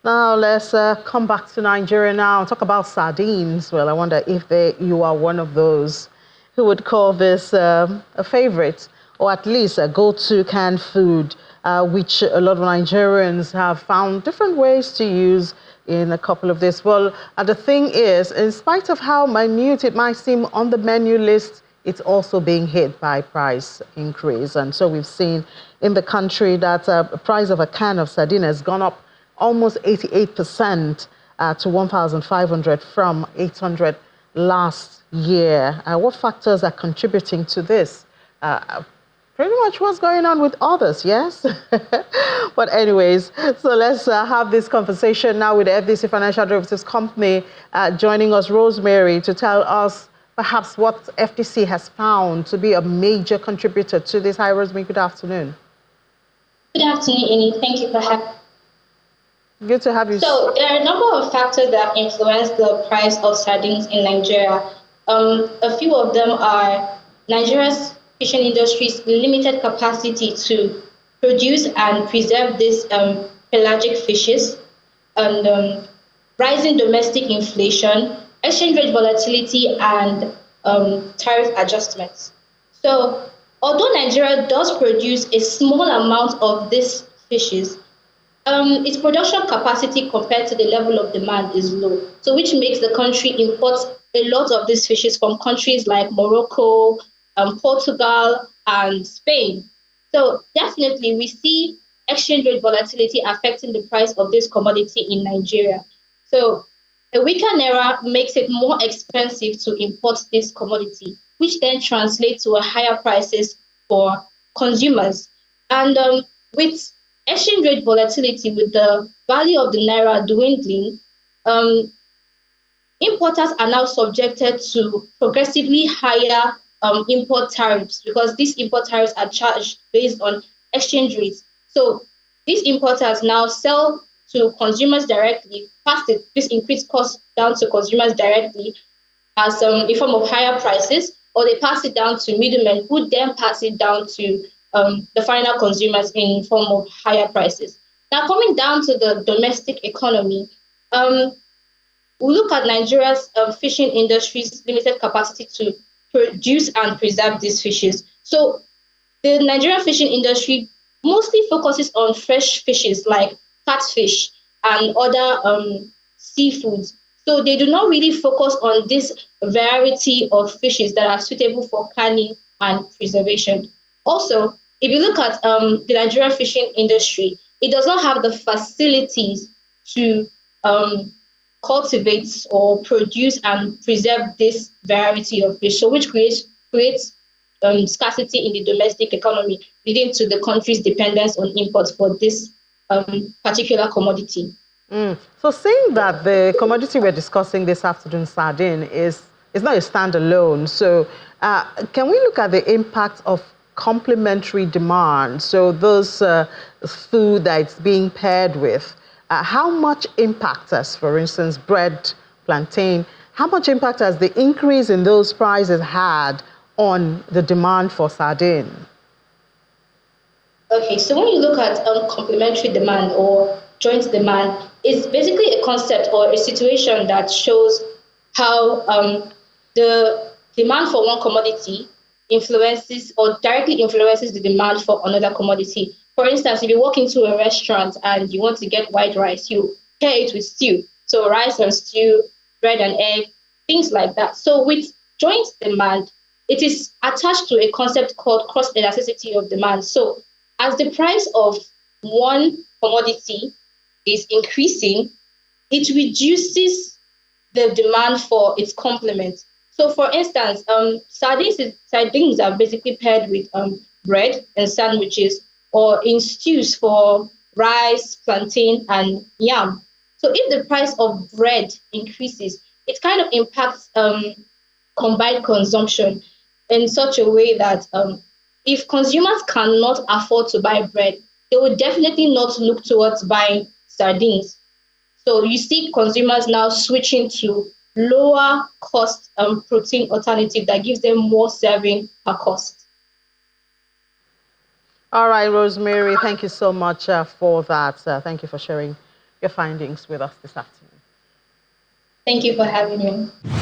Now let's come back to Nigeria now and talk about sardines. Well, I wonder if you are one of those who would call this a favorite, or at least a go-to canned food, which a lot of Nigerians have found different ways to use in a couple of this. Well, the thing is, in spite of how minute it might seem on the menu list, it's also being hit by price increase. And so we've seen in the country that the price of a can of sardine has gone up almost 88% to 1,500 from 800 last year. What factors are contributing to this? Pretty much what's going on with others, yes? But anyways, so let's have this conversation now with the FDC Financial Derivatives Company joining us, Rosemary, to tell us perhaps what FDC has found to be a major contributor to this. Hi, Rosemary, good afternoon. Good afternoon, Amy. Thank you for having me. Good to have you. So there are a number of factors that influence the price of sardines in Nigeria. A few of them are Nigeria's fishing industry's limited capacity to produce and preserve these pelagic fishes, and rising domestic inflation, exchange rate volatility, and tariff adjustments. So although Nigeria does produce a small amount of these fishes, its production capacity compared to the level of demand is low, so which makes the country import a lot of these fishes from countries like Morocco, Portugal, and Spain. So definitely we see exchange rate volatility affecting the price of this commodity in Nigeria. So a weaker naira makes it more expensive to import this commodity, which then translates to a higher prices for consumers. And with exchange rate volatility, with the value of the naira dwindling, um, importers are now subjected to progressively higher import tariffs, because these import tariffs are charged based on exchange rates. So these importers now sell to consumers directly, this increased cost down to consumers directly as a form of higher prices, or they pass it down to middlemen who then pass it down to the final consumers in form of higher prices. Now, coming down to the domestic economy, um, we look at Nigeria's fishing industry's limited capacity to produce and preserve these fishes. So the Nigerian fishing industry mostly focuses on fresh fishes like catfish and other seafoods. So they do not really focus on this variety of fishes that are suitable for canning and preservation. Also, if you look at the Nigerian fishing industry, it does not have the facilities to um, cultivate or produce and preserve this variety of fish, so which creates scarcity in the domestic economy, leading to the country's dependence on imports for this particular commodity. So seeing that the commodity we're discussing this afternoon, sardine, is not a standalone, so can we look at the impact of complementary demand? So those food that it's being paired with, how much impact has, for instance, bread, plantain, how much impact has the increase in those prices had on the demand for sardine? Okay, so when you look at complementary demand or joint demand, it's basically a concept or a situation that shows how the demand for one commodity influences or directly influences the demand for another commodity. For instance, if you walk into a restaurant and you want to get white rice, you pair it with stew. So rice and stew, bread and egg, things like that. So with joint demand, it is attached to a concept called cross elasticity of demand. So as the price of one commodity is increasing, it reduces the demand for its complement. So, for instance, sardines are basically paired with bread and sandwiches, or in stews for rice, plantain, and yam. So, if the price of bread increases, it kind of impacts combined consumption in such a way that if consumers cannot afford to buy bread, they will definitely not look towards buying sardines. So you see consumers now switching to lower cost protein alternative that gives them more serving per cost. All right, Rosemary, thank you so much for that. Thank you for sharing your findings with us this afternoon. Thank you for having me.